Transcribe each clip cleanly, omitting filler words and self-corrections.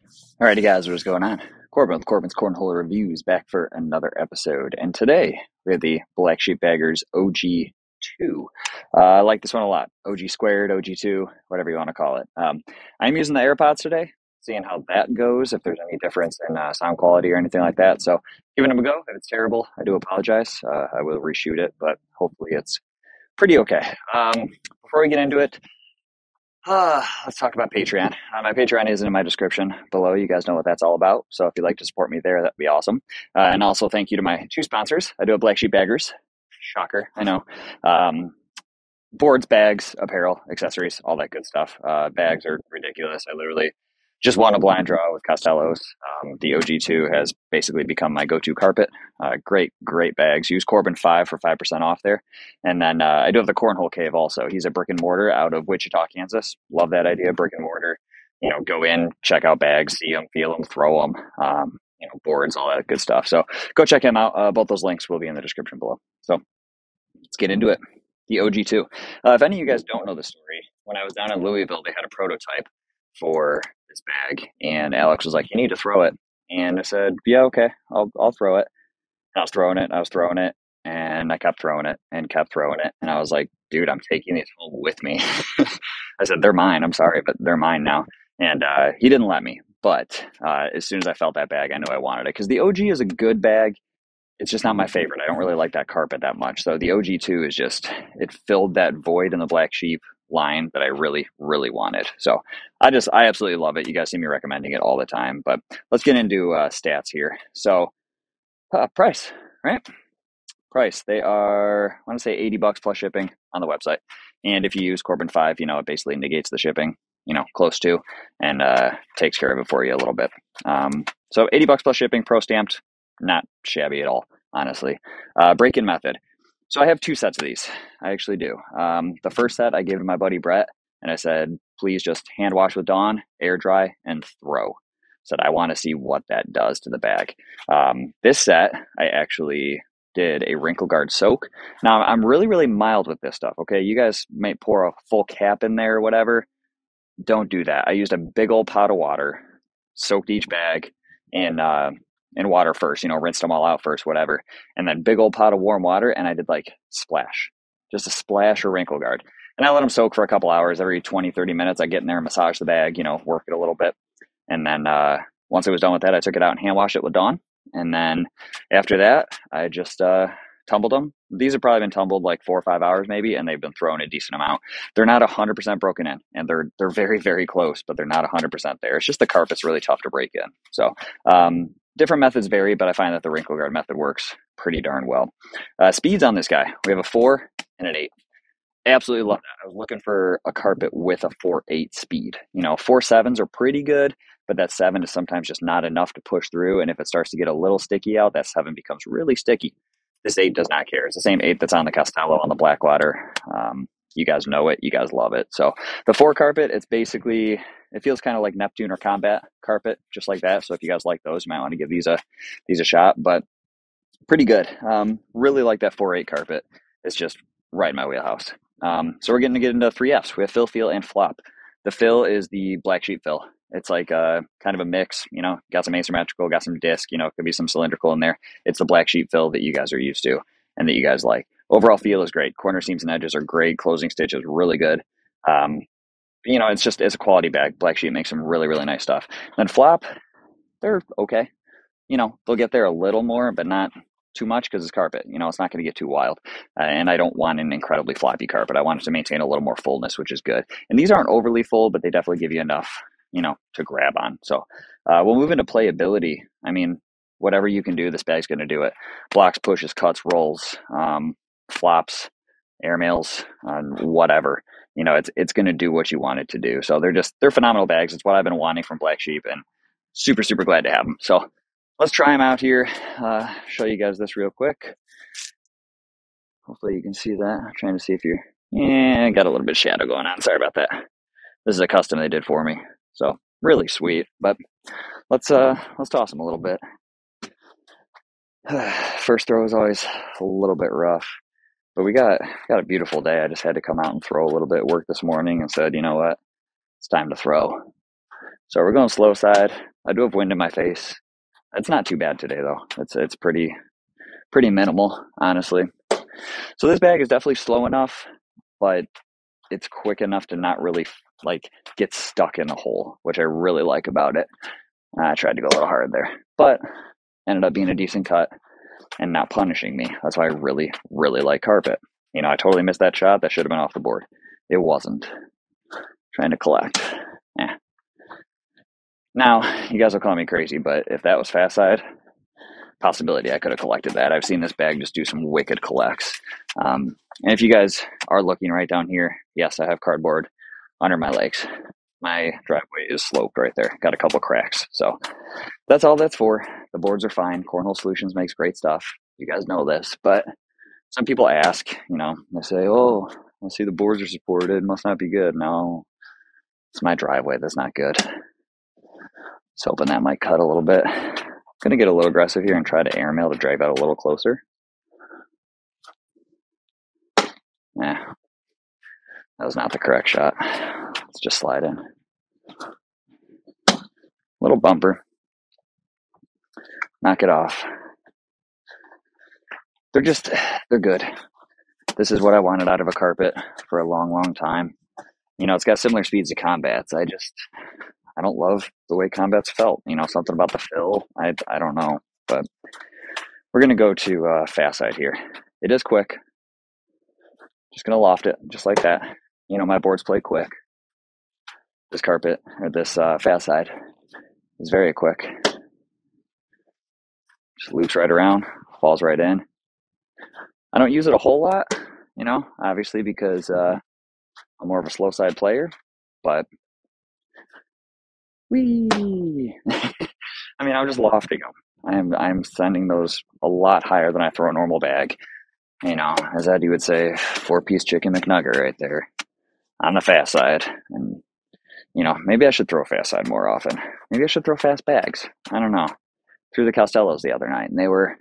Alrighty, guys, what's going on? Corbin with Corbin's Cornhole Reviews back for another episode. And today we have the Black Sheep Baggers OG2. I like this one a lot. OG squared, OG2, whatever you want to call it. I'm using the AirPods today, seeing how that goes, if there's any difference in sound quality or anything like that. So giving them a go. If it's terrible, I do apologize. I will reshoot it, but hopefully it's pretty okay. Before we get into it, let's talk about Patreon. My Patreon is in my description below. You guys know what that's all about. So if you'd like to support me there, that'd be awesome. And also thank you to my two sponsors. I do have Black Sheep Baggers. Shocker, I know. Boards, bags, apparel, accessories, all that good stuff. Bags are ridiculous. I literally just won a blind draw with Costello's. The OG2 has basically become my go-to carpet. Great bags. Use Corbin 5 for 5% off there. And then I do have the Cornhole Cave also. He's a brick and mortar out of Wichita, Kansas. Love that idea, brick and mortar. Go in, check out bags, see them, feel them, throw them. Boards, all that good stuff. So go check him out. Both those links will be in the description below. So let's get into it. The OG2. If any of you guys don't know the story, when I was down in Louisville, they had a prototype for this bag, and Alex was like, "You need to throw it." And I said, "Yeah, okay, I'll throw it." And I was throwing it, and I kept throwing it and kept throwing it, and I was like, "Dude, I'm taking these home with me." I said, "They're mine. I'm sorry, but they're mine now." And he didn't let me. But as soon as I felt that bag, I knew I wanted it because the OG is a good bag. It's just not my favorite. I don't really like that carpet that much. So the OG2 is just, it filled that void in the Black Sheep line that I really, really wanted. So I absolutely love it. You guys see me recommending it all the time, but let's get into stats here. So price, right? Price. They are, I want to say $80 plus shipping on the website. And if you use Corbin 5, it basically negates the shipping, close to, and takes care of it for you a little bit. So $80 plus shipping, pro stamped, not shabby at all, honestly. Break-in method. So I have two sets of these. I actually do. The first set I gave to my buddy Brett, and I said, please just hand wash with Dawn, air dry, and throw. Said, I want to see what that does to the bag. This set, I actually did a wrinkle guard soak. Now, I'm really, really mild with this stuff, okay? You guys might pour a full cap in there or whatever. Don't do that. I used a big old pot of water, soaked each bag in water first, rinsed them all out first, whatever. And then big old pot of warm water, and I did like splash, just a splash or wrinkle guard. And I let them soak for a couple hours. Every 20, 30 minutes, I get in there and massage the bag, work it a little bit. And then once I was done with that, I took it out and hand washed it with Dawn. And then after that, I just tumbled them. These have probably been tumbled like 4 or 5 hours maybe, and they've been thrown a decent amount. They're not 100% broken in, and they're very, very close, but they're not 100% there. It's just the carpet's really tough to break in. So different methods vary, but I find that the wrinkle guard method works pretty darn well. Speeds on this guy. We have a 4 and an 8. Absolutely love that. I was looking for a carpet with a 4.8 speed. 4.7s are pretty good, but that 7 is sometimes just not enough to push through. And if it starts to get a little sticky out, that 7 becomes really sticky. This 8 does not care. It's the same 8 that's on the Costello on the Blackwater. You guys know it. You guys love it. So the 4 carpet, it feels kind of like Neptune or Combat carpet, just like that. So if you guys like those, you might want to give these a shot, but pretty good. Really like that 4.8 carpet. It's just right in my wheelhouse. So we're going to get into 3Fs. We have fill, feel, and flop. The fill is the Black Sheep fill. It's like kind of a mix, got some asymmetrical, got some disc, could be some cylindrical in there. It's the Black Sheep fill that you guys are used to and that you guys like. Overall feel is great. Corner seams and edges are great. Closing stitch is really good. It's a quality bag. Black Sheep makes some really, really nice stuff. Then flop, they're okay. They'll get there a little more, but not too much because it's carpet. It's not going to get too wild. And I don't want an incredibly floppy carpet. I want it to maintain a little more fullness, which is good. And these aren't overly full, but they definitely give you enough, to grab on. So we'll move into playability. I mean, whatever you can do, this bag's going to do it. Blocks, pushes, cuts, rolls, flops, airmails, whatever. It's going to do what you want it to do. So they're phenomenal bags. It's what I've been wanting from Black Sheep, and super, super glad to have them. So let's try them out here. Show you guys this real quick. Hopefully you can see that. I'm trying to see if got a little bit of shadow going on. Sorry about that. This is a custom they did for me. So really sweet, but let's toss them a little bit. First throw is always a little bit rough, but we got a beautiful day. I just had to come out and throw a little bit at work this morning and said, you know what? It's time to throw. So we're going slow side. I do have wind in my face. It's not too bad today though. It's pretty minimal, honestly. So this bag is definitely slow enough, but it's quick enough to not really like get stuck in the hole, which I really like about it. I tried to go a little hard there, but ended up being a decent cut and not punishing me. That's why I really, really like carpet. I totally missed that shot. That should have been off the board. It wasn't. Trying to collect. Yeah. Now, you guys will call me crazy, but if that was fast side, possibility I could have collected that. I've seen this bag just do some wicked collects. And if you guys are looking right down here, yes, I have cardboard under my legs. My driveway is sloped right there. Got a couple cracks. So that's all that's for. The boards are fine. Cornhole Solutions makes great stuff. You guys know this. But some people ask, they say, oh, I see the boards are supported. Must not be good. No, it's my driveway that's not good. Just hoping that might cut a little bit. Going to get a little aggressive here and try to airmail to drag that a little closer. Yeah, that was not the correct shot. Let's just slide in. Little bumper. Knock it off. They're good. This is what I wanted out of a carpet for a long, long time. It's got similar speeds to Combats. I don't love the way Combats felt. Something about the fill. I don't know. But we're going to go to fast side here. It is quick. Just going to loft it just like that. My boards play quick. This carpet, or this fast side, is very quick. Just loops right around, falls right in. I don't use it a whole lot, obviously because I'm more of a slow side player, but whee! I'm just lofting them. I'm sending those a lot higher than I throw a normal bag. As Eddie would say, 4-piece chicken McNugget right there on the fast side. And, maybe I should throw fast side more often. Maybe I should throw fast bags. I don't know. Threw the Costellos the other night, and they were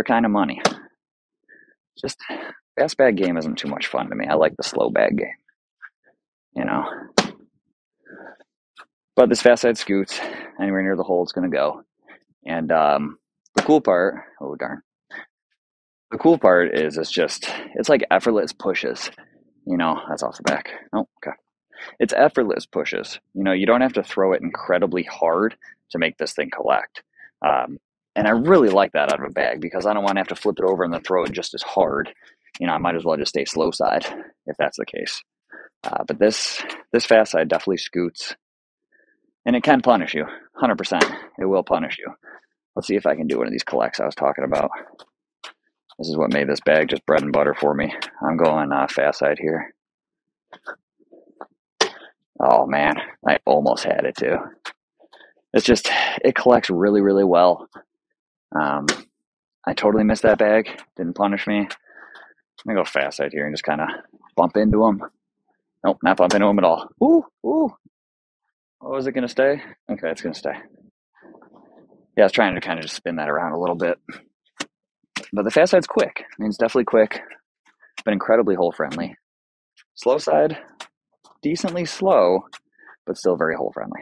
kind of money. Just fast bag game isn't too much fun to me. I like the slow bag game, But this fast side scoots anywhere near the hole it's going to go. And the cool part, oh darn. The cool part is it's like effortless pushes. That's off the back. Oh, okay. It's effortless pushes. You don't have to throw it incredibly hard to make this thing collect. And I really like that out of a bag because I don't want to have to flip it over and then throw it just as hard. I might as well just stay slow side if that's the case. But this fast side definitely scoots. And it can punish you, 100%. It will punish you. Let's see if I can do one of these collects I was talking about. This is what made this bag just bread and butter for me. I'm going fast side here. Oh man, I almost had it too. It collects really, really well. I totally missed that bag. Didn't punish me. I'm gonna go fast side here and just kind of bump into him. Nope, not bump into him at all. Ooh, ooh. Oh, is it gonna stay? Okay, it's gonna stay. Yeah, I was trying to kind of just spin that around a little bit. But the fast side's quick. It's definitely quick, but incredibly hole friendly. Slow side, decently slow, but still very hole friendly.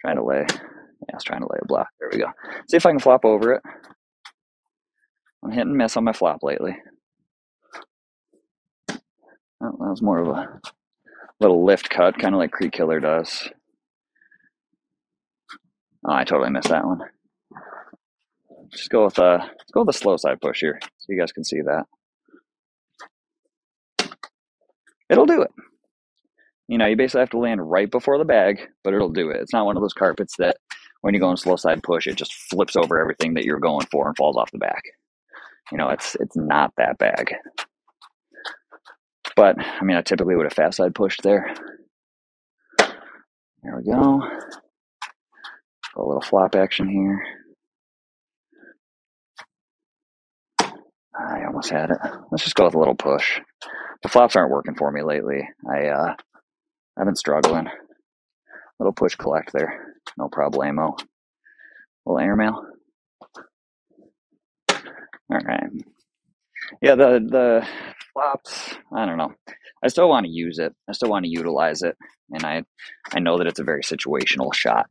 I was trying to lay a block. There we go. See if I can flop over it. I'm hit and miss on my flop lately. Oh, that was more of a little lift cut, kind of like Creek Killer does. Oh, I totally missed that one. Just go with a slow side push here, so you guys can see that. It'll do it. You basically have to land right before the bag, but it'll do it. It's not one of those carpets that when you go in slow side push, it just flips over everything that you're going for and falls off the back. It's not that bag. But, I typically would have fast side pushed there. There we go. A little flop action here. I almost had it. Let's just go with a little push. The flops aren't working for me lately. I've been struggling. Little push collect there. No problemo. Little airmail. All right. Yeah, the flops, I don't know. I still want to use it. I still want to utilize it, and I know that it's a very situational shot.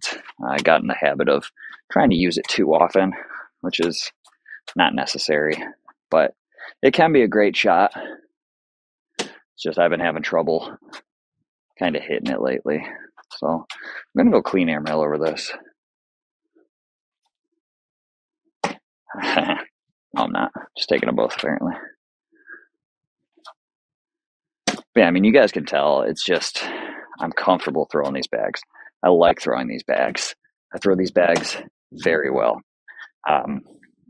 I got in the habit of trying to use it too often, which is not necessary, but it can be a great shot. It's just I've been having trouble kind of hitting it lately. So I'm gonna go clean air mill over this. No, I'm not. Just taking them both apparently. But yeah, I mean, you guys can tell it's just I'm comfortable throwing these bags. I like throwing these bags. I throw these bags very well. Um,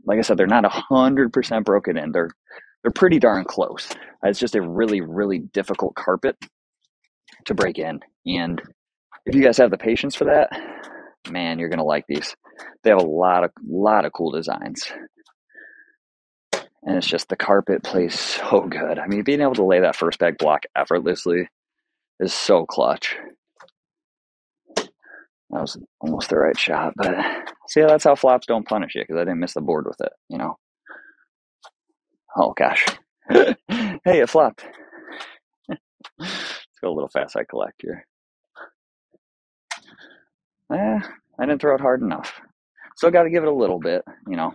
like I said, they're not 100% broken in. They're pretty darn close. It's just a really really difficult carpet to break in, and if you guys have the patience for that, man, you're gonna like these. They have a lot of cool designs, and it's just the carpet plays so good. I mean, being able to lay that first bag block effortlessly is so clutch. That was almost the right shot, but see, that's how flops don't punish you because I didn't miss the board with it, you know. Oh gosh, hey, it flopped. Let's go a little fast side collect here. I didn't throw it hard enough. Still got to give it a little bit, you know.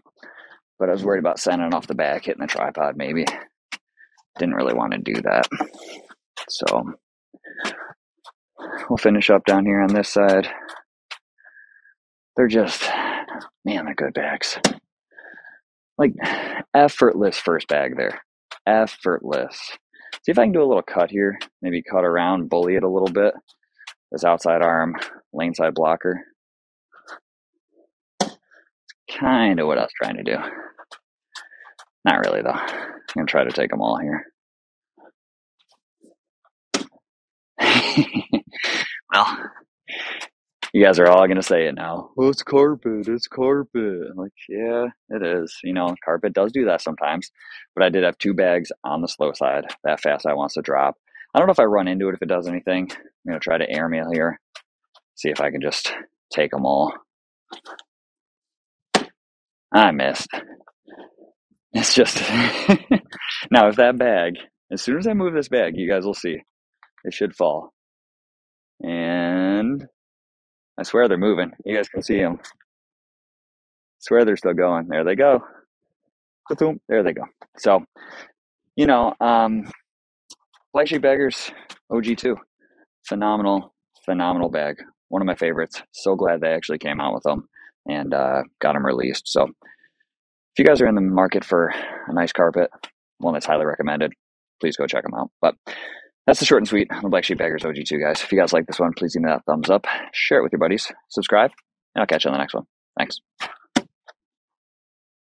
But I was worried about sending it off the back, hitting the tripod maybe. Didn't really want to do that. So we'll finish up down here on this side. They're just, man, they're good bags. Like effortless first bag there. Effortless. See if I can do a little cut here. Maybe cut around, bully it a little bit. This outside arm, lane side blocker. Kind of what I was trying to do. Not really though. I'm going to try to take them all here. Well, you guys are all going to say it now. Oh, it's carpet. It's carpet. I'm like, yeah, it is. You know, carpet does do that sometimes. But I did have two bags on the slow side. That fast I wants to drop. I don't know if I run into it, if it does anything. I'm going to try to air mail here. See if I can just take them all. I missed. It's just now if that bag, as soon as I move this bag, you guys will see it should fall. And I swear they're moving. You guys can see them. I swear they're still going. There they go. Boom. There they go. So, you know, Black Sheep Baggers OG2, phenomenal bag. One of my favorites. So glad they actually came out with them and got them released. So if you guys are in the market for a nice carpet, one that's highly recommended, please go check them out. But that's the short and sweet on the Black Sheep Baggers OG2, guys. If you guys like this one, please give me that thumbs up, share it with your buddies, subscribe, and I'll catch you on the next one. Thanks.